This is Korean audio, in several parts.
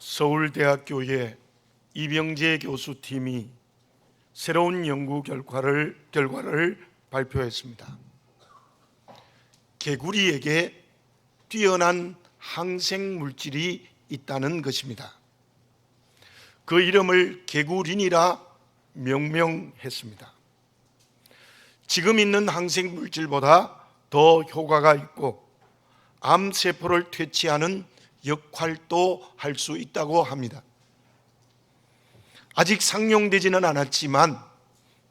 서울대학교의 이병재 교수팀이 새로운 연구 결과를 발표했습니다. 개구리에게 뛰어난 항생 물질이 있다는 것입니다. 그 이름을 개구린이라 명명했습니다. 지금 있는 항생 물질보다 더 효과가 있고 암세포를 퇴치하는 역할도 할 수 있다고 합니다. 아직 상용되지는 않았지만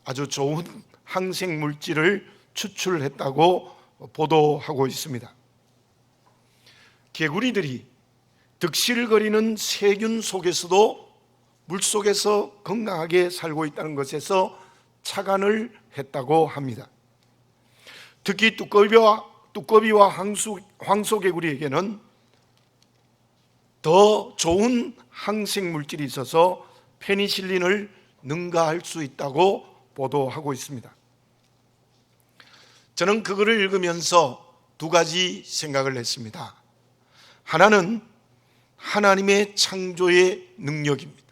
아주 좋은 항생 물질을 추출했다고 보도하고 있습니다. 개구리들이 득실거리는 세균 속에서도 물속에서 건강하게 살고 있다는 것에서 착안을 했다고 합니다. 특히 두꺼비와 황소개구리에게는 더 좋은 항생 물질이 있어서 페니실린을 능가할 수 있다고 보도하고 있습니다. 저는 그거를 읽으면서 두 가지 생각을 했습니다. 하나는 하나님의 창조의 능력입니다.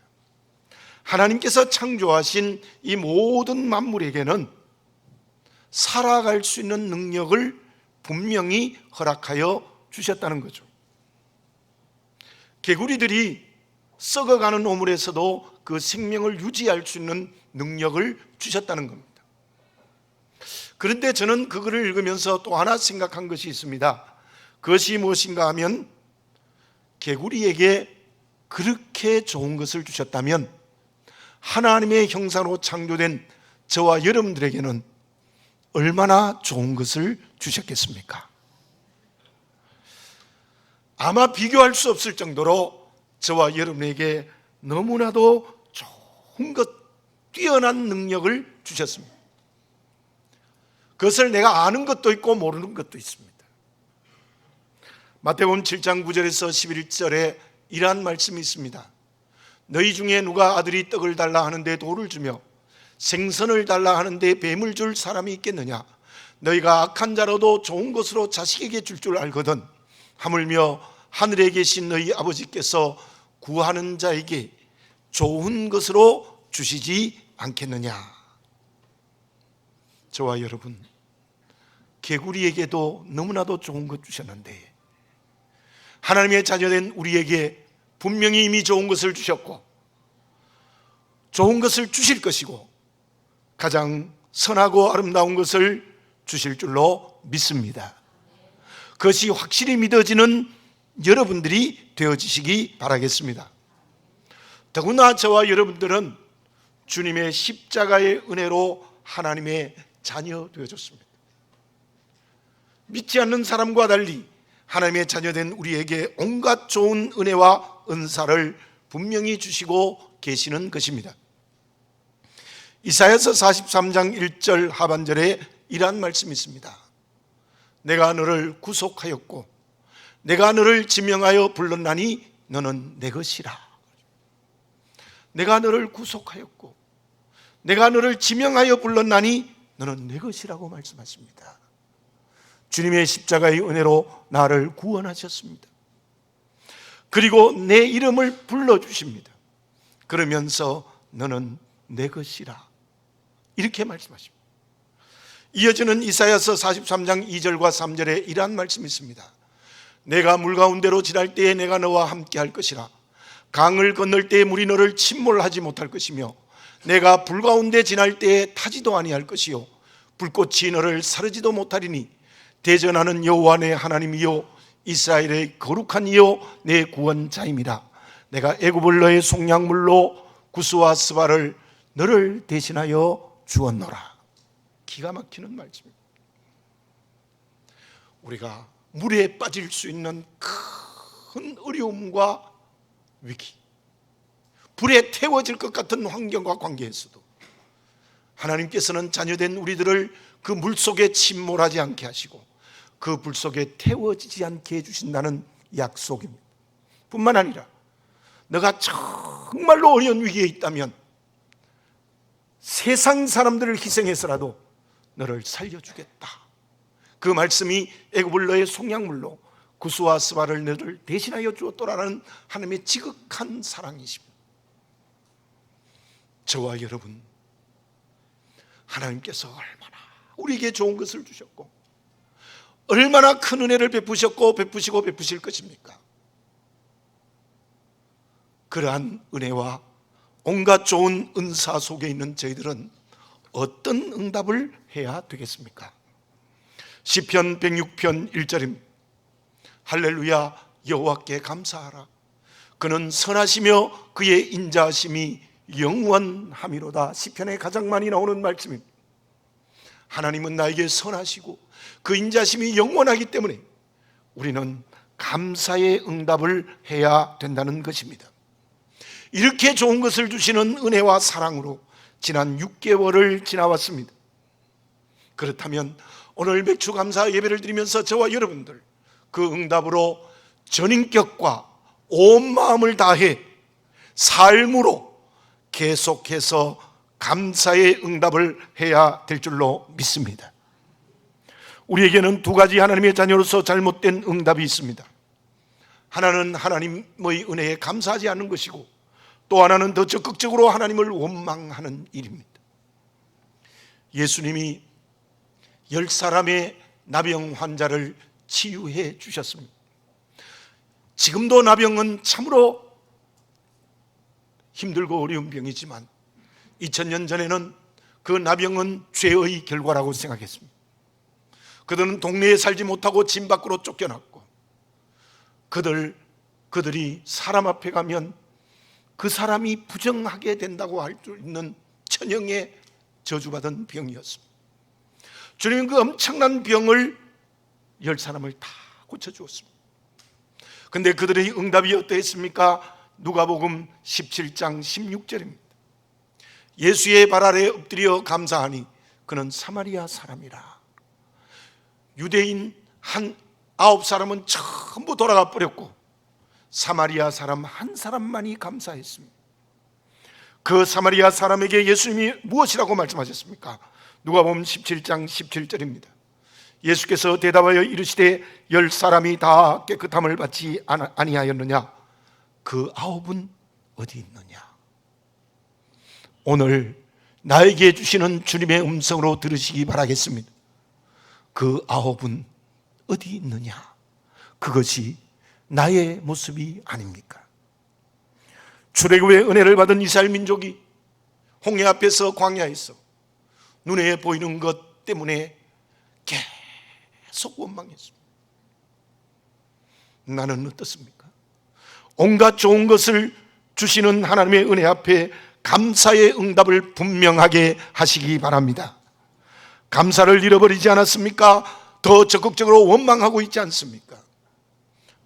하나님께서 창조하신 이 모든 만물에게는 살아갈 수 있는 능력을 분명히 허락하여 주셨다는 거죠. 개구리들이 썩어가는 오물에서도 그 생명을 유지할 수 있는 능력을 주셨다는 겁니다. 그런데 저는 그거를 읽으면서 또 하나 생각한 것이 있습니다. 그것이 무엇인가 하면 개구리에게 그렇게 좋은 것을 주셨다면 하나님의 형상으로 창조된 저와 여러분들에게는 얼마나 좋은 것을 주셨겠습니까? 아마 비교할 수 없을 정도로 저와 여러분에게 너무나도 좋은 것, 뛰어난 능력을 주셨습니다. 그것을 내가 아는 것도 있고 모르는 것도 있습니다. 마태복음 7장 9절에서 11절에 이러한 말씀이 있습니다. 너희 중에 누가 아들이 떡을 달라 하는데 돌을 주며 생선을 달라 하는데 뱀을 줄 사람이 있겠느냐? 너희가 악한 자라도 좋은 것으로 자식에게 줄 줄 알거든 하물며 하늘에 계신 너희 아버지께서 구하는 자에게 좋은 것으로 주시지 않겠느냐? 저와 여러분, 개구리에게도 너무나도 좋은 것 주셨는데 하나님의 자녀된 우리에게 분명히 이미 좋은 것을 주셨고 좋은 것을 주실 것이고 가장 선하고 아름다운 것을 주실 줄로 믿습니다. 그것이 확실히 믿어지는 여러분들이 되어지시기 바라겠습니다. 더구나 저와 여러분들은 주님의 십자가의 은혜로 하나님의 자녀 되어졌습니다. 믿지 않는 사람과 달리 하나님의 자녀된 우리에게 온갖 좋은 은혜와 은사를 분명히 주시고 계시는 것입니다. 이사야서 43장 1절 하반절에 이러한 말씀이 있습니다. 내가 너를 구속하였고 내가 너를 지명하여 불렀나니 너는 내 것이라. 내가 너를 구속하였고 내가 너를 지명하여 불렀나니 너는 내 것이라고 말씀하십니다. 주님의 십자가의 은혜로 나를 구원하셨습니다. 그리고 내 이름을 불러주십니다. 그러면서 너는 내 것이라 이렇게 말씀하십니다. 이어지는 이사야서 43장 2절과 3절에 이러한 말씀이 있습니다. 내가 물 가운데로 지날 때에 내가 너와 함께 할 것이라. 강을 건널 때에 물이 너를 침몰하지 못할 것이며 내가 불 가운데 지날 때에 타지도 아니할 것이요 불꽃이 너를 사르지도 못하리니 대전하는 여호와 내 하나님이요 이스라엘의 거룩한 이요 내 구원자임이라. 내가 애굽을 너의 속량물로 구스와 스바를 너를 대신하여 주었노라. 기가 막히는 말씀입니다. 우리가 물에 빠질 수 있는 큰 어려움과 위기, 불에 태워질 것 같은 환경과 관계에서도 하나님께서는 자녀된 우리들을 그 물속에 침몰하지 않게 하시고 그 불 속에 태워지지 않게 해주신다는 약속입니다. 뿐만 아니라 너가 정말로 어려운 위기에 있다면 세상 사람들을 희생해서라도 너를 살려주겠다. 그 말씀이 애굽을 너의 속량물로 구스와 스바를 너를 대신하여 주었더라는 하나님의 지극한 사랑이십니다. 저와 여러분, 하나님께서 얼마나 우리에게 좋은 것을 주셨고 얼마나 큰 은혜를 베푸셨고 베푸시고 베푸실 것입니까? 그러한 은혜와 온갖 좋은 은사 속에 있는 저희들은 어떤 응답을 해야 되겠습니까? 시편 106편 1절입니다. 할렐루야, 여호와께 감사하라. 그는 선하시며 그의 인자하심이 영원함이로다. 시편에 가장 많이 나오는 말씀입니다. 하나님은 나에게 선하시고 그 인자심이 영원하기 때문에 우리는 감사의 응답을 해야 된다는 것입니다. 이렇게 좋은 것을 주시는 은혜와 사랑으로 지난 6개월을 지나왔습니다. 그렇다면 오늘 맥주감사 예배를 드리면서 저와 여러분들 그 응답으로 전인격과 온 마음을 다해 삶으로 계속해서 감사의 응답을 해야 될 줄로 믿습니다. 우리에게는 두 가지 하나님의 자녀로서 잘못된 응답이 있습니다. 하나는 하나님의 은혜에 감사하지 않는 것이고, 또 하나는 더 적극적으로 하나님을 원망하는 일입니다. 예수님이 10사람의 나병 환자를 치유해 주셨습니다. 지금도 나병은 참으로 힘들고 어려운 병이지만 2000년 전에는 그 나병은 죄의 결과라고 생각했습니다. 그들은 동네에 살지 못하고 집 밖으로 쫓겨났고, 그들이 사람 앞에 가면 그 사람이 부정하게 된다고 할 수 있는 천형의 저주받은 병이었습니다. 주님은 그 엄청난 병을 10사람을 다 고쳐주었습니다. 그런데 그들의 응답이 어떠했습니까? 누가복음 17장 16절입니다. 예수의 발 아래 엎드려 감사하니 그는 사마리아 사람이라. 유대인 한 9사람은 전부 돌아가 버렸고 사마리아 사람 한 사람만이 감사했습니다. 그 사마리아 사람에게 예수님이 무엇이라고 말씀하셨습니까? 누가복음 17장 17절입니다. 예수께서 대답하여 이르시되 10사람이 다 깨끗함을 받지 아니하였느냐? 그 9은 어디 있느냐? 오늘 나에게 주시는 주님의 음성으로 들으시기 바라겠습니다. 그 9은 어디 있느냐? 그것이 나의 모습이 아닙니까? 출애굽의 은혜를 받은 이스라엘 민족이 홍해 앞에서 광야에서 눈에 보이는 것 때문에 계속 원망했습니다. 나는 어떻습니까? 온갖 좋은 것을 주시는 하나님의 은혜 앞에 감사의 응답을 분명하게 하시기 바랍니다. 감사를 잃어버리지 않았습니까? 더 적극적으로 원망하고 있지 않습니까?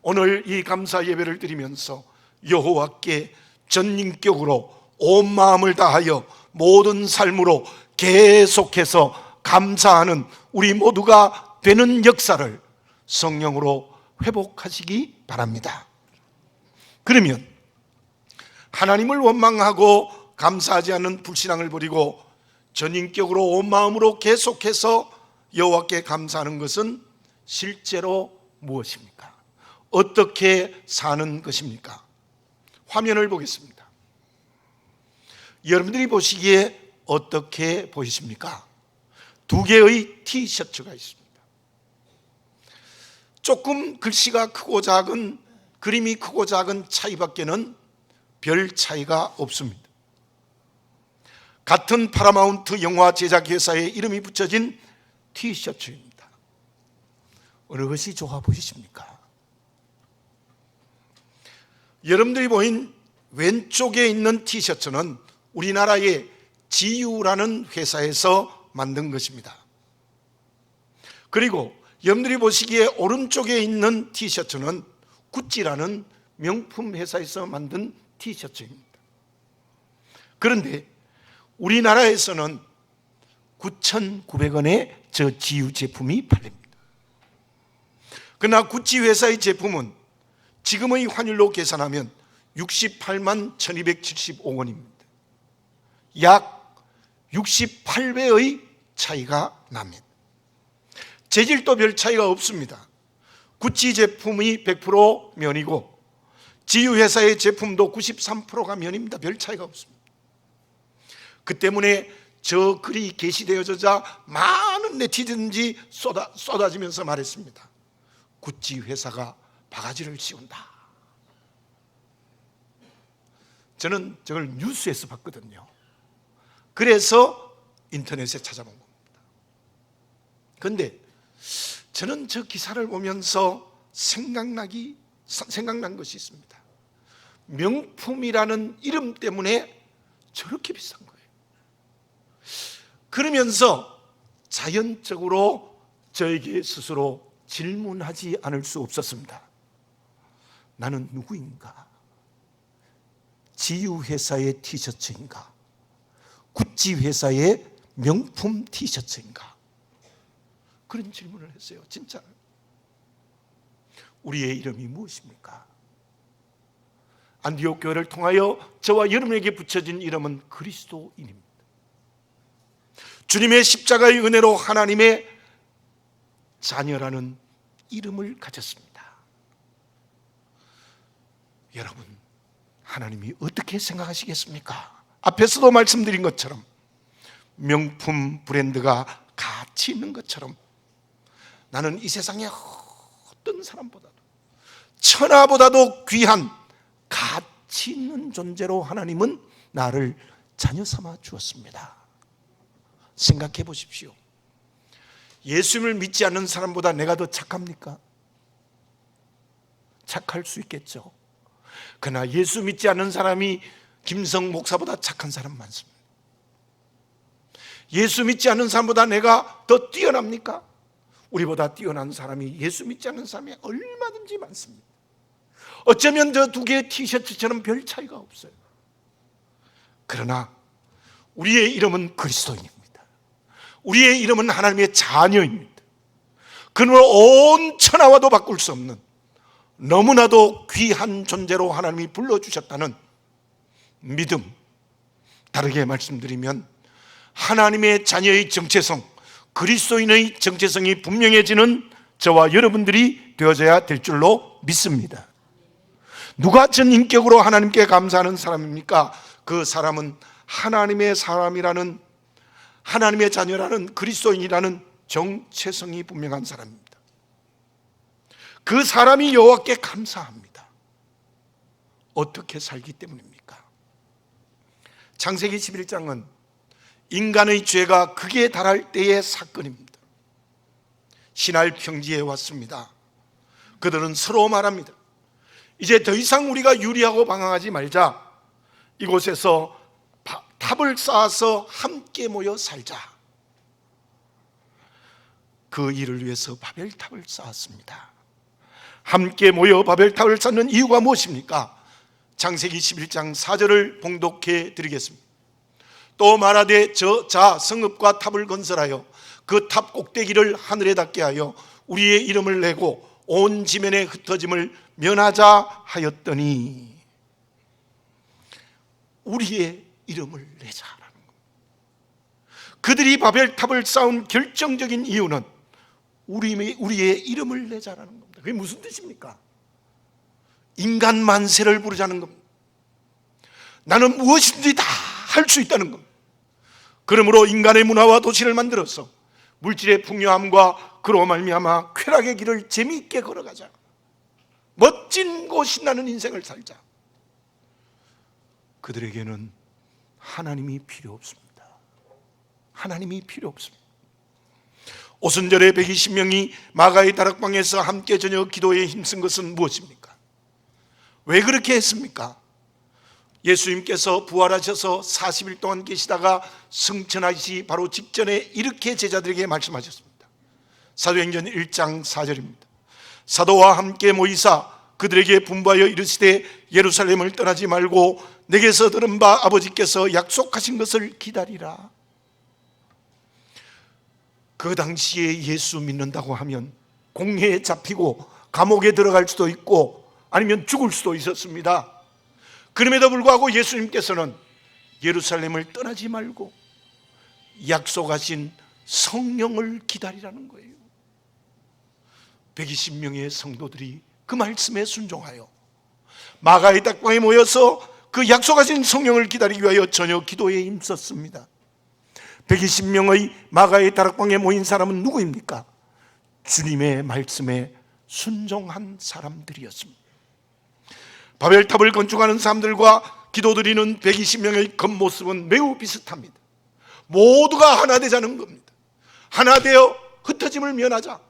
오늘 이 감사 예배를 드리면서 여호와께 전인격으로 온 마음을 다하여 모든 삶으로 계속해서 감사하는 우리 모두가 되는 역사를 성령으로 회복하시기 바랍니다. 그러면 하나님을 원망하고 감사하지 않는 불신앙을 버리고 전인격으로 온 마음으로 계속해서 여호와께 감사하는 것은 실제로 무엇입니까? 어떻게 사는 것입니까? 화면을 보겠습니다. 여러분들이 보시기에 어떻게 보이십니까? 두 개의 티셔츠가 있습니다. 조금 글씨가 크고 작은, 그림이 크고 작은 차이밖에는 별 차이가 없습니다. 같은 파라마운트 영화 제작 회사의 이름이 붙여진 티셔츠입니다. 어느 것이 좋아 보이십니까? 여러분들이 보인 왼쪽에 있는 티셔츠는 우리나라의 지유라는 회사에서 만든 것입니다. 그리고 여러분들이 보시기에 오른쪽에 있는 티셔츠는 구찌라는 명품 회사에서 만든 티셔츠입니다. 그런데 우리나라에서는 9,900원에 저 지유 제품이 팔립니다. 그러나 구찌 회사의 제품은 지금의 환율로 계산하면 68만 1275원입니다. 약 68배의 차이가 납니다. 재질도 별 차이가 없습니다. 구찌 제품이 100% 면이고 지유회사의 제품도 93%가 면입니다. 별 차이가 없습니다. 그 때문에 저 글이 게시되어지자 많은 네티즌들이 쏟아지면서 말했습니다. 구찌 회사가 바가지를 씌운다. 저는 저걸 뉴스에서 봤거든요. 그래서 인터넷에 찾아본 겁니다. 그런데 저는 저 기사를 보면서 생각난 것이 있습니다. 명품이라는 이름 때문에 저렇게 비싼 거예요. 그러면서 자연적으로 저에게 스스로 질문하지 않을 수 없었습니다. 나는 누구인가? 지유회사의 티셔츠인가? 구찌 회사의 명품 티셔츠인가? 그런 질문을 했어요. 진짜. 우리의 이름이 무엇입니까? 안디옥 교회를 통하여 저와 여러분에게 붙여진 이름은 그리스도인입니다. 주님의 십자가의 은혜로 하나님의 자녀라는 이름을 가졌습니다. 여러분, 하나님이 어떻게 생각하시겠습니까? 앞에서도 말씀드린 것처럼 명품 브랜드가 가치 있는 것처럼 나는 이 세상에 어떤 사람보다도 천하보다도 귀한 가치 있는 존재로 하나님은 나를 자녀 삼아 주었습니다. 생각해 보십시오. 예수님을 믿지 않는 사람보다 내가 더 착합니까? 착할 수 있겠죠. 그러나 예수 믿지 않는 사람이 김성 목사보다 착한 사람 많습니다. 예수 믿지 않는 사람보다 내가 더 뛰어납니까? 우리보다 뛰어난 사람이 예수 믿지 않는 사람이 얼마든지 많습니다. 어쩌면 저 두 개의 티셔츠처럼 별 차이가 없어요. 그러나 우리의 이름은 그리스도인입니다. 우리의 이름은 하나님의 자녀입니다. 그러므로 온 천하와도 바꿀 수 없는 너무나도 귀한 존재로 하나님이 불러주셨다는 믿음, 다르게 말씀드리면 하나님의 자녀의 정체성, 그리스도인의 정체성이 분명해지는 저와 여러분들이 되어져야 될 줄로 믿습니다. 누가 전인격으로 하나님께 감사하는 사람입니까? 그 사람은 하나님의 사람이라는, 하나님의 자녀라는, 그리스도인이라는 정체성이 분명한 사람입니다. 그 사람이 여호와께 감사합니다. 어떻게 살기 때문입니까? 창세기 11장은 인간의 죄가 극에 달할 때의 사건입니다. 신할 평지에 왔습니다. 그들은 서로 말합니다. 이제 더 이상 우리가 유리하고 방황하지 말자. 이곳에서 탑을 쌓아서 함께 모여 살자. 그 일을 위해서 바벨탑을 쌓았습니다. 함께 모여 바벨탑을 쌓는 이유가 무엇입니까? 창세기 11장 4절을 봉독해 드리겠습니다. 또 말하되 자 성읍과 탑을 건설하여 그 탑 꼭대기를 하늘에 닿게 하여 우리의 이름을 내고 온 지면에 흩어짐을 면하자 하였더니, 우리의 이름을 내자라는 겁니다. 그들이 바벨탑을 쌓은 결정적인 이유는 우리의 이름을 내자라는 겁니다. 그게 무슨 뜻입니까? 인간 만세를 부르자는 겁니다. 나는 무엇이든지 다 할 수 있다는 겁니다. 그러므로 인간의 문화와 도시를 만들어서 물질의 풍요함과 그로 말미암아 쾌락의 길을 재미있게 걸어가자. 멋진고 신나는 인생을 살자. 그들에게는 하나님이 필요 없습니다. 하나님이 필요 없습니다. 오순절에 120명이 마가의 다락방에서 함께 저녁 기도에 힘쓴 것은 무엇입니까? 왜 그렇게 했습니까? 예수님께서 부활하셔서 40일 동안 계시다가 승천하시기 바로 직전에 이렇게 제자들에게 말씀하셨습니다. 사도행전 1장 4절입니다. 사도와 함께 모이사 그들에게 분부하여 이르시되 예루살렘을 떠나지 말고 내게서 들은 바 아버지께서 약속하신 것을 기다리라. 그 당시에 예수 믿는다고 하면 공회에 잡히고 감옥에 들어갈 수도 있고 아니면 죽을 수도 있었습니다. 그럼에도 불구하고 예수님께서는 예루살렘을 떠나지 말고 약속하신 성령을 기다리라는 거예요. 120명의 성도들이 그 말씀에 순종하여 마가의 다락방에 모여서 그 약속하신 성령을 기다리기 위하여 저녁 기도에 힘썼습니다. 120명의 마가의 다락방에 모인 사람은 누구입니까? 주님의 말씀에 순종한 사람들이었습니다. 바벨탑을 건축하는 사람들과 기도드리는 120명의 겉모습은 매우 비슷합니다. 모두가 하나 되자는 겁니다. 하나 되어 흩어짐을 면하자,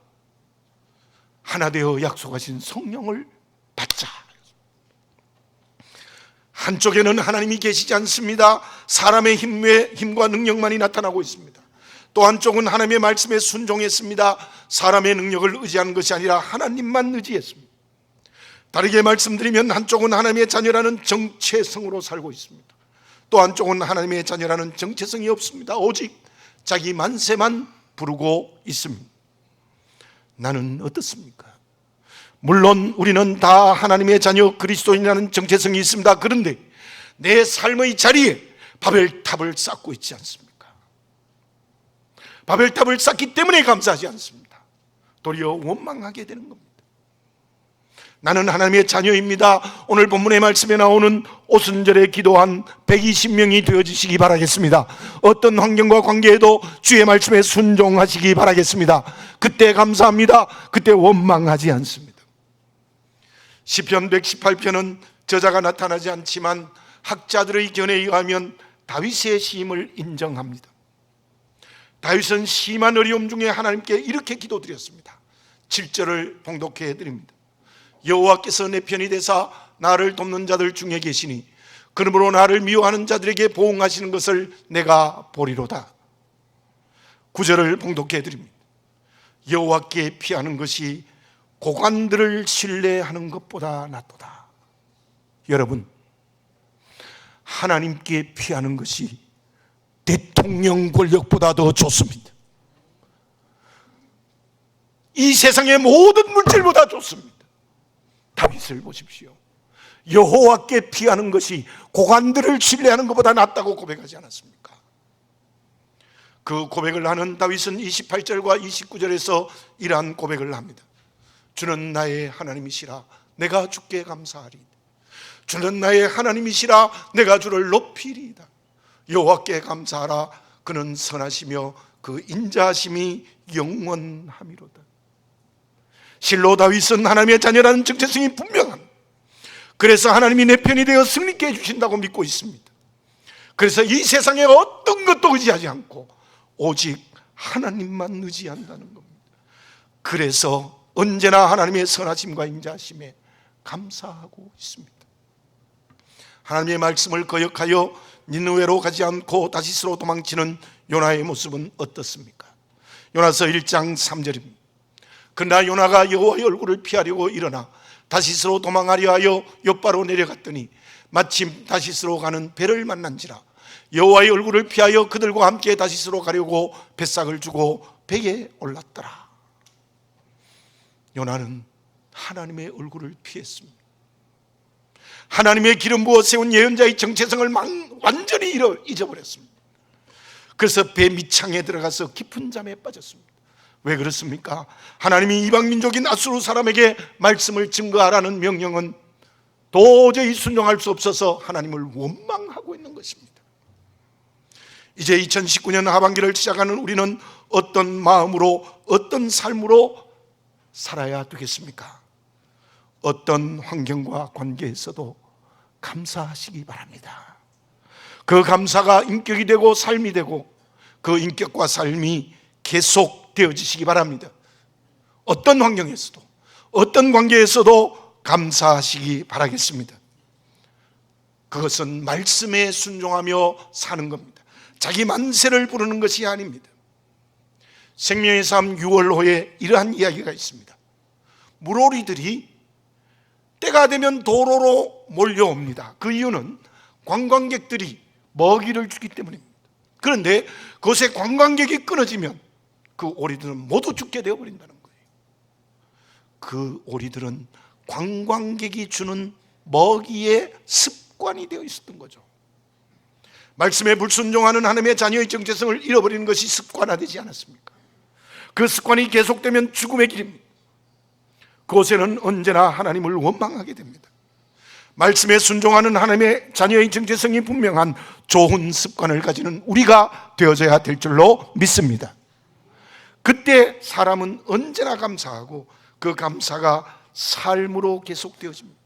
하나 되어 약속하신 성령을 받자. 한쪽에는 하나님이 계시지 않습니다. 사람의 힘과 능력만이 나타나고 있습니다. 또 한쪽은 하나님의 말씀에 순종했습니다. 사람의 능력을 의지하는 것이 아니라 하나님만 의지했습니다. 다르게 말씀드리면 한쪽은 하나님의 자녀라는 정체성으로 살고 있습니다. 또 한쪽은 하나님의 자녀라는 정체성이 없습니다. 오직 자기 만세만 부르고 있습니다. 나는 어떻습니까? 물론 우리는 다 하나님의 자녀 그리스도인이라는 정체성이 있습니다. 그런데 내 삶의 자리에 바벨탑을 쌓고 있지 않습니까? 바벨탑을 쌓기 때문에 감사하지 않습니다. 도리어 원망하게 되는 겁니다. 나는 하나님의 자녀입니다. 오늘 본문의 말씀에 나오는 오순절에 기도한 120명이 되어주시기 바라겠습니다. 어떤 환경과 관계에도 주의 말씀에 순종하시기 바라겠습니다. 그때 감사합니다. 그때 원망하지 않습니다. 시편 118편은 저자가 나타나지 않지만 학자들의 견해에 의하면 다윗의 시임을 인정합니다. 다윗은 심한 어려움 중에 하나님께 이렇게 기도드렸습니다. 7절을 봉독해 드립니다. 여호와께서 내 편이 되사 나를 돕는 자들 중에 계시니 그러므로 나를 미워하는 자들에게 보응하시는 것을 내가 보리로다. 9절을 봉독해 드립니다. 여호와께 피하는 것이 고관들을 신뢰하는 것보다 낫도다. 여러분, 하나님께 피하는 것이 대통령 권력보다 더 좋습니다. 이 세상의 모든 물질보다 좋습니다. 다윗을 보십시오. 여호와께 피하는 것이 고관들을 신뢰하는 것보다 낫다고 고백하지 않았습니까? 그 고백을 하는 다윗은 28절과 29절에서 이러한 고백을 합니다. 주는 나의 하나님이시라 내가 주께 감사하리. 주는 나의 하나님이시라 내가 주를 높이리이다. 여호와께 감사하라. 그는 선하시며 그 인자하심이 영원함이로다. 실로 다윗은 하나님의 자녀라는 정체성이 분명합니다. 그래서 하나님이 내 편이 되어 승리케 해주신다고 믿고 있습니다. 그래서 이 세상에 어떤 것도 의지하지 않고 오직 하나님만 의지한다는 겁니다. 그래서 언제나 하나님의 선하심과 인자하심에 감사하고 있습니다. 하나님의 말씀을 거역하여 니느웨로 가지 않고 다시스로 도망치는 요나의 모습은 어떻습니까? 요나서 1장 3절입니다. 그러나 요나가 여호와의 얼굴을 피하려고 일어나 다시스로 도망하려 하여 욥바로 내려갔더니 마침 다시스로 가는 배를 만난지라. 여호와의 얼굴을 피하여 그들과 함께 다시스로 가려고 뱃삭을 주고 배에 올랐더라. 요나는 하나님의 얼굴을 피했습니다. 하나님의 기름 부어 세운 예언자의 정체성을 완전히 잊어버렸습니다. 그래서 배 밑창에 들어가서 깊은 잠에 빠졌습니다. 왜 그렇습니까? 하나님이 이방민족인 아수르 사람에게 말씀을 증거하라는 명령은 도저히 순종할 수 없어서 하나님을 원망하고 있는 것입니다. 이제 2019년 하반기를 시작하는 우리는 어떤 마음으로, 어떤 삶으로 살아야 되겠습니까? 어떤 환경과 관계에서도 감사하시기 바랍니다. 그 감사가 인격이 되고 삶이 되고 그 인격과 삶이 계속 되어지시기 바랍니다. 어떤 환경에서도, 어떤 관계에서도 감사하시기 바라겠습니다. 그것은 말씀에 순종하며 사는 겁니다. 자기 만세를 부르는 것이 아닙니다. 생명의 삶 6월호에 이러한 이야기가 있습니다. 물오리들이 때가 되면 도로로 몰려옵니다. 그 이유는 관광객들이 먹이를 주기 때문입니다. 그런데 그것에 관광객이 끊어지면 그 오리들은 모두 죽게 되어버린다는 거예요. 그 오리들은 관광객이 주는 먹이의 습관이 되어 있었던 거죠. 말씀에 불순종하는 하나님의 자녀의 정체성을 잃어버리는 것이 습관화되지 않았습니까? 그 습관이 계속되면 죽음의 길입니다. 그곳에는 언제나 하나님을 원망하게 됩니다. 말씀에 순종하는 하나님의 자녀의 정체성이 분명한 좋은 습관을 가지는 우리가 되어져야 될 줄로 믿습니다. 그때 사람은 언제나 감사하고 그 감사가 삶으로 계속되어집니다.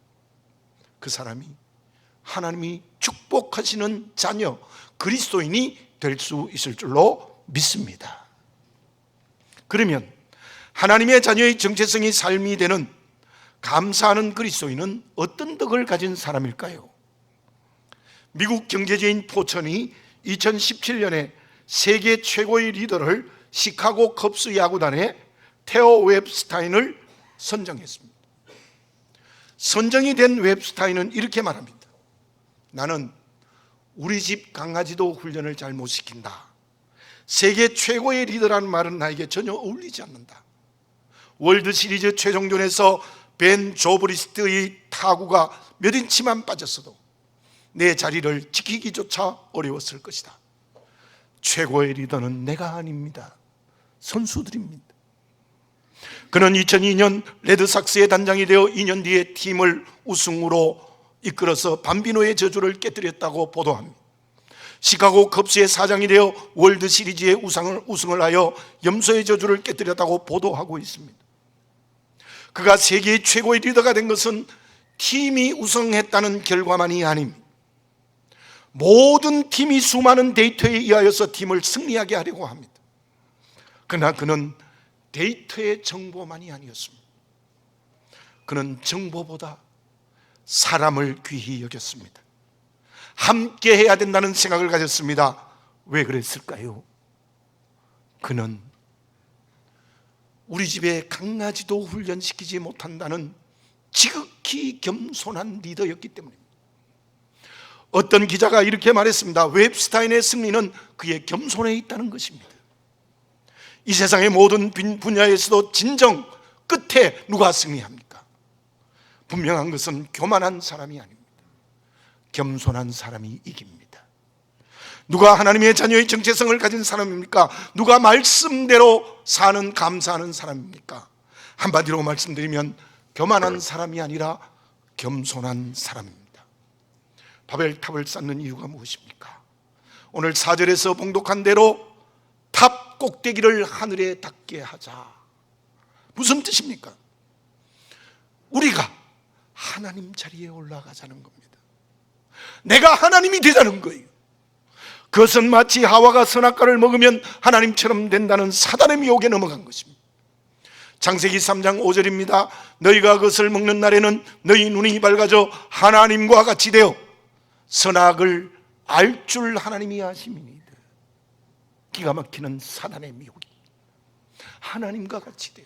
그 사람이 하나님이 축복하시는 자녀, 그리스도인이 될 수 있을 줄로 믿습니다. 그러면 하나님의 자녀의 정체성이 삶이 되는 감사하는 그리스도인은 어떤 덕을 가진 사람일까요? 미국 경제지인 포천이 2017년에 세계 최고의 리더를 시카고 컵스 야구단의 테오 웹스타인을 선정했습니다. 선정이 된 웹스타인은 이렇게 말합니다. 나는 우리 집 강아지도 훈련을 잘 못 시킨다. 세계 최고의 리더라는 말은 나에게 전혀 어울리지 않는다. 월드시리즈 최종전에서 벤 조브리스트의 타구가 몇 인치만 빠졌어도 내 자리를 지키기조차 어려웠을 것이다. 최고의 리더는 내가 아닙니다. 선수들입니다. 그는 2002년 레드삭스의 단장이 되어 2년 뒤에 팀을 우승으로 이끌어서 밤비노의 저주를 깨뜨렸다고 보도합니다. 시카고 컵스의 사장이 되어 월드시리즈의 우승을 하여 염소의 저주를 깨뜨렸다고 보도하고 있습니다. 그가 세계의 최고의 리더가 된 것은 팀이 우승했다는 결과만이 아닙니다. 모든 팀이 수많은 데이터에 의하여서 팀을 승리하게 하려고 합니다. 그러나 그는 데이터의 정보만이 아니었습니다. 그는 정보보다 사람을 귀히 여겼습니다. 함께 해야 된다는 생각을 가졌습니다. 왜 그랬을까요? 그는 우리 집에 강아지도 훈련시키지 못한다는 지극히 겸손한 리더였기 때문입니다. 어떤 기자가 이렇게 말했습니다. 웹스타인의 승리는 그의 겸손에 있다는 것입니다. 이 세상의 모든 분야에서도 진정 끝에 누가 승리합니까? 분명한 것은 교만한 사람이 아닙니다. 겸손한 사람이 이깁니다. 누가 하나님의 자녀의 정체성을 가진 사람입니까? 누가 말씀대로 사는 감사하는 사람입니까? 한마디로 말씀드리면 교만한 사람이 아니라 겸손한 사람입니다. 바벨탑을 쌓는 이유가 무엇입니까? 오늘 4절에서 봉독한 대로 탑 꼭대기를 하늘에 닿게 하자. 무슨 뜻입니까? 우리가 하나님 자리에 올라가자는 겁니다. 내가 하나님이 되자는 거예요. 그것은 마치 하와가 선악과를 먹으면 하나님처럼 된다는 사단의 미혹에 넘어간 것입니다. 창세기 3장 5절입니다. 너희가 그것을 먹는 날에는 너희 눈이 밝아져 하나님과 같이 되어 선악을 알 줄 하나님이 아심이니이다. 기가 막히는 사단의 미혹이 하나님과 같이 되어.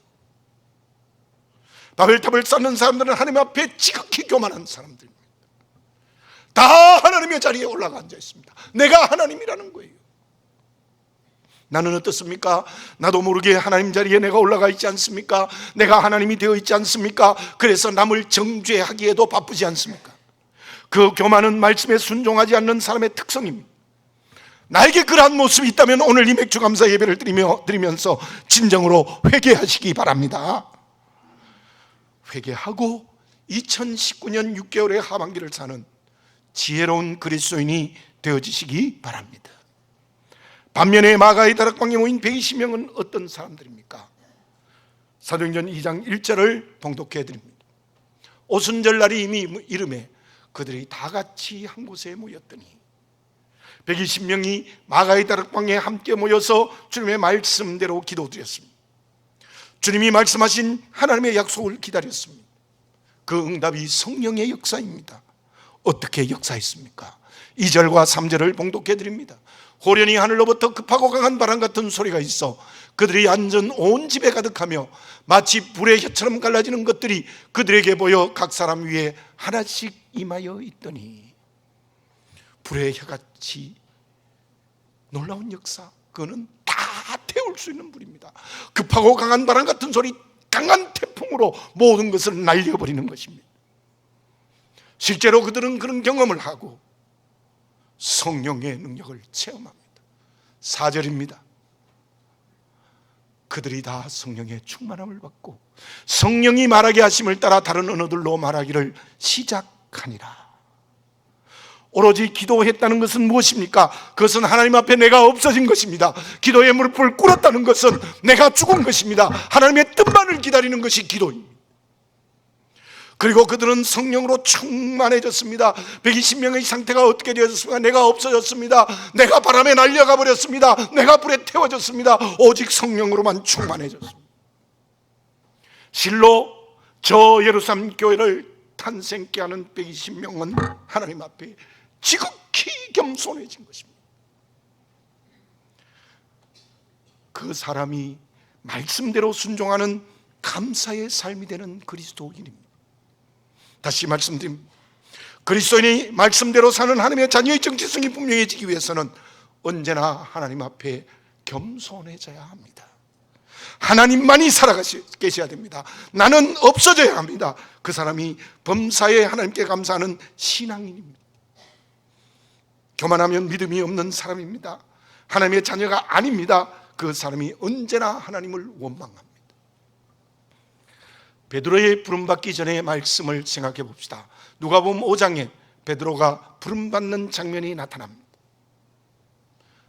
바벨탑을 쌓는 사람들은 하나님 앞에 지극히 교만한 사람들입니다. 다 하나님의 자리에 올라가 앉아 있습니다. 내가 하나님이라는 거예요. 나는 어떻습니까? 나도 모르게 하나님 자리에 내가 올라가 있지 않습니까? 내가 하나님이 되어 있지 않습니까? 그래서 남을 정죄하기에도 바쁘지 않습니까? 그 교만은 말씀에 순종하지 않는 사람의 특성입니다. 나에게 그러한 모습이 있다면 오늘 이 맥주감사 예배를 드리면서 진정으로 회개하시기 바랍니다. 회개하고 2019년 6개월의 하반기를 사는 지혜로운 그리스도인이 되어지시기 바랍니다. 반면에 마가의 다락방에 모인 120명은 어떤 사람들입니까? 사도행전 2장 1절을 봉독해 드립니다. 오순절날이 이미 이름에 그들이 다 같이 한 곳에 모였더니 120명이 마가의 다락방에 함께 모여서 주님의 말씀대로 기도드렸습니다. 주님이 말씀하신 하나님의 약속을 기다렸습니다. 그 응답이 성령의 역사입니다. 어떻게 역사했습니까? 2절과 3절을 봉독해 드립니다. 호련히 하늘로부터 급하고 강한 바람 같은 소리가 있어 그들이 앉은 온 집에 가득하며 마치 불의 혀처럼 갈라지는 것들이 그들에게 보여 각 사람 위에 하나씩 임하여 있더니, 불의 혀같이 놀라운 역사, 그거는 다 태울 수 있는 불입니다. 급하고 강한 바람 같은 소리, 강한 태풍으로 모든 것을 날려버리는 것입니다. 실제로 그들은 그런 경험을 하고 성령의 능력을 체험합니다. 4절입니다. 그들이 다 성령의 충만함을 받고 성령이 말하게 하심을 따라 다른 언어들로 말하기를 시작하니라. 오로지 기도했다는 것은 무엇입니까? 그것은 하나님 앞에 내가 없어진 것입니다. 기도의 무릎을 꿇었다는 것은 내가 죽은 것입니다. 하나님의 뜻만을 기다리는 것이 기도입니다. 그리고 그들은 성령으로 충만해졌습니다. 120명의 상태가 어떻게 되었습니까? 내가 없어졌습니다. 내가 바람에 날려가 버렸습니다. 내가 불에 태워졌습니다. 오직 성령으로만 충만해졌습니다. 실로 저 예루살렘 교회를 탄생케 하는 120명은 하나님 앞에 지극히 겸손해진 것입니다. 그 사람이 말씀대로 순종하는 감사의 삶이 되는 그리스도인입니다. 다시 말씀드립니다. 그리스도인이 말씀대로 사는 하나님의 자녀의 정체성이 분명해지기 위해서는 언제나 하나님 앞에 겸손해져야 합니다. 하나님만이 살아계셔야 됩니다. 나는 없어져야 합니다. 그 사람이 범사에 하나님께 감사하는 신앙인입니다. 교만하면 믿음이 없는 사람입니다. 하나님의 자녀가 아닙니다. 그 사람이 언제나 하나님을 원망합니다. 베드로의 부름받기 전의 말씀을 생각해 봅시다. 누가복음 5장에 베드로가 부름받는 장면이 나타납니다.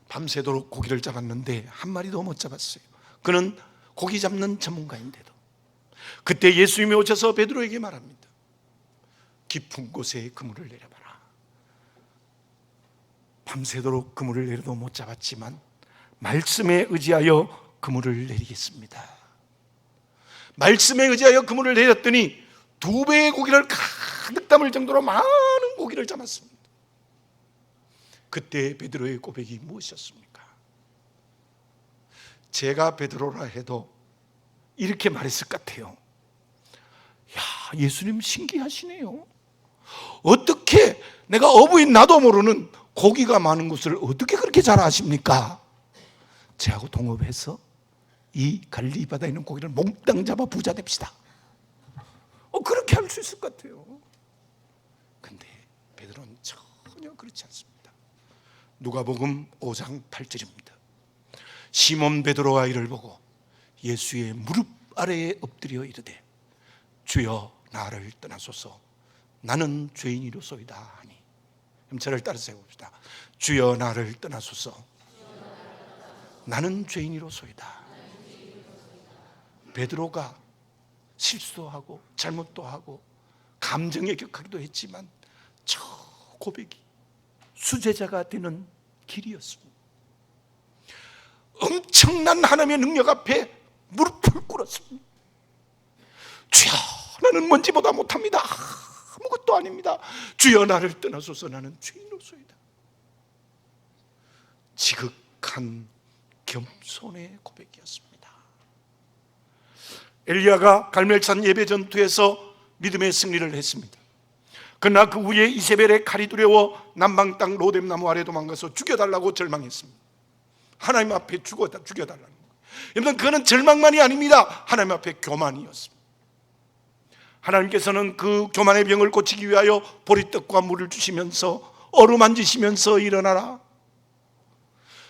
밤새도록 고기를 잡았는데 한 마리도 못 잡았어요. 그는 고기 잡는 전문가인데도. 그때 예수님이 오셔서 베드로에게 말합니다. 깊은 곳에 그물을 내려봐라. 밤새도록 그물을 내려도 못 잡았지만 말씀에 의지하여 그물을 내리겠습니다. 말씀에 의지하여 그물을 내렸더니 2배의 고기를 가득 담을 정도로 많은 고기를 잡았습니다. 그때 베드로의 고백이 무엇이었습니까? 제가 베드로라 해도 이렇게 말했을 것 같아요. 야, 예수님 신기하시네요. 어떻게 내가 어부인 나도 모르는 고기가 많은 것을 어떻게 그렇게 잘 아십니까? 저하고 동업해서 이 갈릴리 바다에 있는 고기를 몽땅 잡아 부자 됩시다. 그렇게 할 수 있을 것 같아요. 근데 베드로는 전혀 그렇지 않습니다. 누가복음 5장 8절입니다. 시몬 베드로가 이를 보고 예수의 무릎 아래에 엎드려 이르되 주여 나를 떠나소서 나는 죄인이로소이다 하니. 그럼 저를 따라서 해봅시다. 주여 나를 떠나소서 나는 죄인이로소이다. 베드로가 실수도 하고 잘못도 하고 감정에 격하기도 했지만 저 고백이 수제자가 되는 길이었습니다. 엄청난 하나님의 능력 앞에 무릎을 꿇었습니다. 주여 나는 먼지보다 못합니다. 아무것도 아닙니다. 주여 나를 떠나소서 나는 죄인으로소이다. 지극한 겸손의 고백이었습니다. 엘리야가 갈멜산 예배 전투에서 믿음의 승리를 했습니다. 그러나 그 후에 이세벨의 칼이 두려워 남방 땅 로뎀 나무 아래 도망가서 죽여달라고 절망했습니다. 하나님 앞에 죽여달라는 거예요. 여러분, 그거는 절망만이 아닙니다. 하나님 앞에 교만이었습니다. 하나님께서는 그 교만의 병을 고치기 위하여 보리떡과 물을 주시면서 어루만지시면서 일어나라.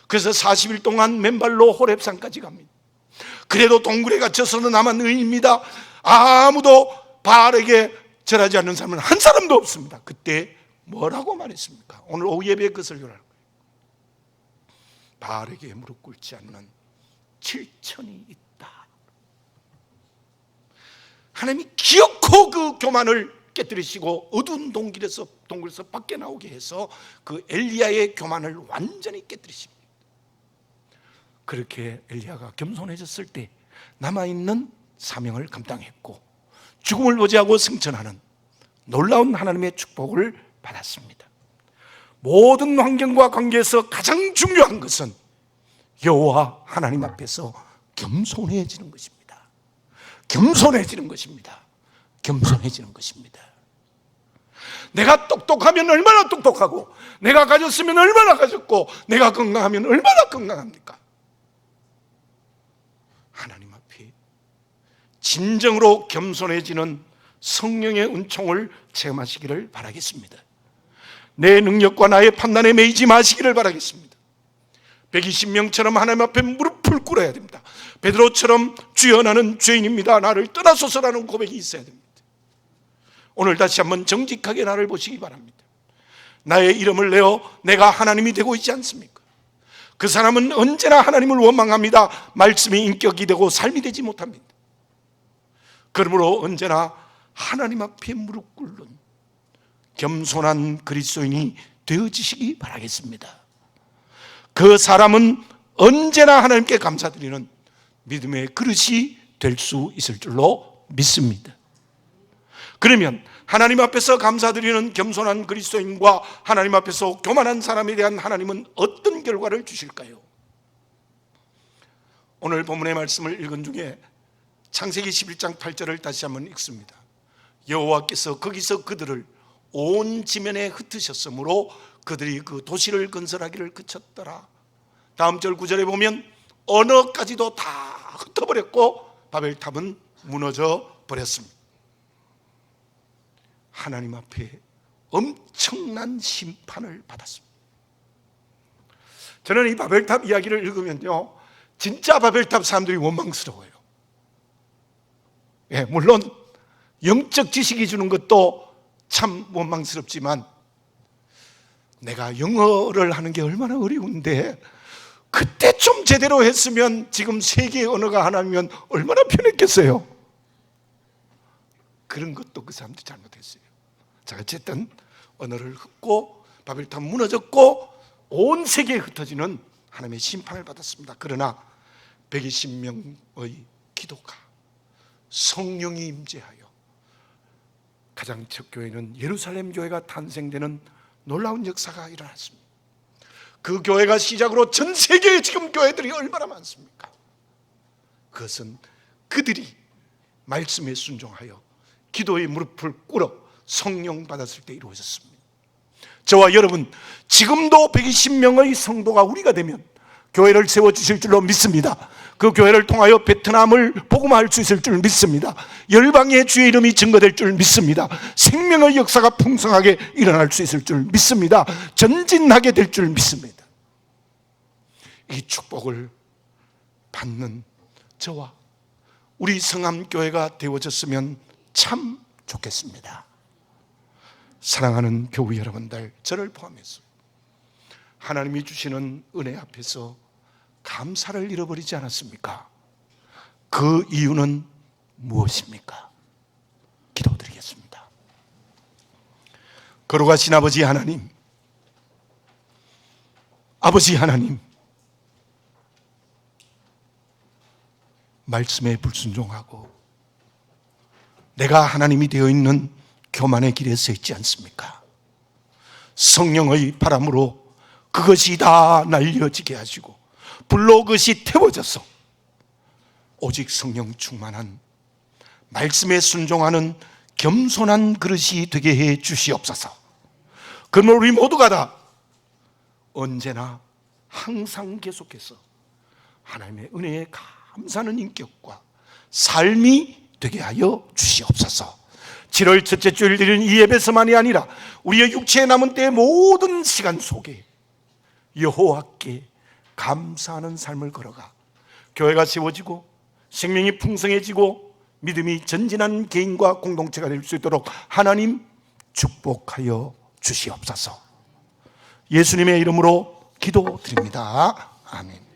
그래서 40일 동안 맨발로 호렙산까지 갑니다. 그래도 동굴에 갇혀서는 남은 의인입니다. 아무도 바알에게 절하지 않는 사람은 한 사람도 없습니다. 그때 뭐라고 말했습니까? 오늘 오후 예배에 그 설교를 하는 거예요. 바알에게 무릎 꿇지 않는 7천이 있다. 하나님이 기어코 그 교만을 깨뜨리시고 어두운 동굴에서 밖에 나오게 해서 그 엘리야의 교만을 완전히 깨뜨리십니다. 그렇게 엘리야가 겸손해졌을 때 남아있는 사명을 감당했고 죽음을 맞이하고 승천하는 놀라운 하나님의 축복을 받았습니다. 모든 환경과 관계에서 가장 중요한 것은 여호와 하나님 앞에서 겸손해지는 것입니다. 겸손해지는 것입니다. 겸손해지는 것입니다. 내가 똑똑하면 얼마나 똑똑하고 내가 가졌으면 얼마나 가졌고 내가 건강하면 얼마나 건강합니까? 하나님 앞에 진정으로 겸손해지는 성령의 은총을 체험하시기를 바라겠습니다. 내 능력과 나의 판단에 매이지 마시기를 바라겠습니다. 120명처럼 하나님 앞에 무릎을 꿇어야 됩니다. 베드로처럼 주여 나는 죄인입니다, 나를 떠나소서라는 고백이 있어야 됩니다. 오늘 다시 한번 정직하게 나를 보시기 바랍니다. 나의 이름을 내어 내가 하나님이 되고 있지 않습니까? 그 사람은 언제나 하나님을 원망합니다. 말씀이 인격이 되고 삶이 되지 못합니다. 그러므로 언제나 하나님 앞에 무릎 꿇는 겸손한 그리스도인이 되어지시기 바라겠습니다. 그 사람은 언제나 하나님께 감사드리는 믿음의 그릇이 될 수 있을 줄로 믿습니다. 그러면 하나님 앞에서 감사드리는 겸손한 그리스도인과 하나님 앞에서 교만한 사람에 대한 하나님은 어떤 결과를 주실까요? 오늘 본문의 말씀을 읽은 중에 창세기 11장 8절을 다시 한번 읽습니다. 여호와께서 거기서 그들을 온 지면에 흩으셨으므로 그들이 그 도시를 건설하기를 그쳤더라. 다음 절 9절에 보면 언어까지도 다 흩어버렸고 바벨탑은 무너져 버렸습니다. 하나님 앞에 엄청난 심판을 받았습니다. 저는 이 바벨탑 이야기를 읽으면요, 진짜 바벨탑 사람들이 원망스러워요. 예, 물론 영적 지식이 주는 것도 참 원망스럽지만 내가 영어를 하는 게 얼마나 어려운데 그때 좀 제대로 했으면 지금 세계의 언어가 하나면 얼마나 편했겠어요. 그런 것도 그 사람들이 잘못했어요. 자, 어쨌든 언어를 흩고 바벨탑 무너졌고 온 세계에 흩어지는 하나님의 심판을 받았습니다. 그러나 120명의 기도가 성령이 임재하여 가장 첫 교회는 예루살렘 교회가 탄생되는 놀라운 역사가 일어났습니다. 그 교회가 시작으로 전 세계에 지금 교회들이 얼마나 많습니까? 그것은 그들이 말씀에 순종하여 기도의 무릎을 꿇어 성령 받았을 때 이루어졌습니다. 저와 여러분, 지금도 120명의 성도가 우리가 되면 교회를 세워주실 줄로 믿습니다. 그 교회를 통하여 베트남을 복음화할 수 있을 줄 믿습니다. 열방의 주의 이름이 증거될 줄 믿습니다. 생명의 역사가 풍성하게 일어날 수 있을 줄 믿습니다. 전진하게 될 줄 믿습니다. 이 축복을 받는 저와 우리 성암교회가 되어졌으면 참 좋겠습니다. 사랑하는 교우 여러분들, 저를 포함해서 하나님이 주시는 은혜 앞에서 감사를 잃어버리지 않았습니까? 그 이유는 무엇입니까? 기도드리겠습니다. 거룩하신 아버지 하나님, 아버지 하나님, 말씀에 불순종하고 내가 하나님이 되어 있는 교만의 길에 서 있지 않습니까? 성령의 바람으로 그것이 다 날려지게 하시고 불로 그것이 태워져서 오직 성령 충만한 말씀에 순종하는 겸손한 그릇이 되게 해 주시옵소서. 그러므로 우리 모두가 다 언제나 항상 계속해서 하나님의 은혜에 감사하는 인격과 삶이 되게 하여 주시옵소서. 7월 첫째 주일 드리는 이 예배서만이 아니라 우리의 육체에 남은 때의 모든 시간 속에 여호와께 감사하는 삶을 걸어가 교회가 세워지고 생명이 풍성해지고 믿음이 전진한 개인과 공동체가 될 수 있도록 하나님 축복하여 주시옵소서. 예수님의 이름으로 기도드립니다. 아멘.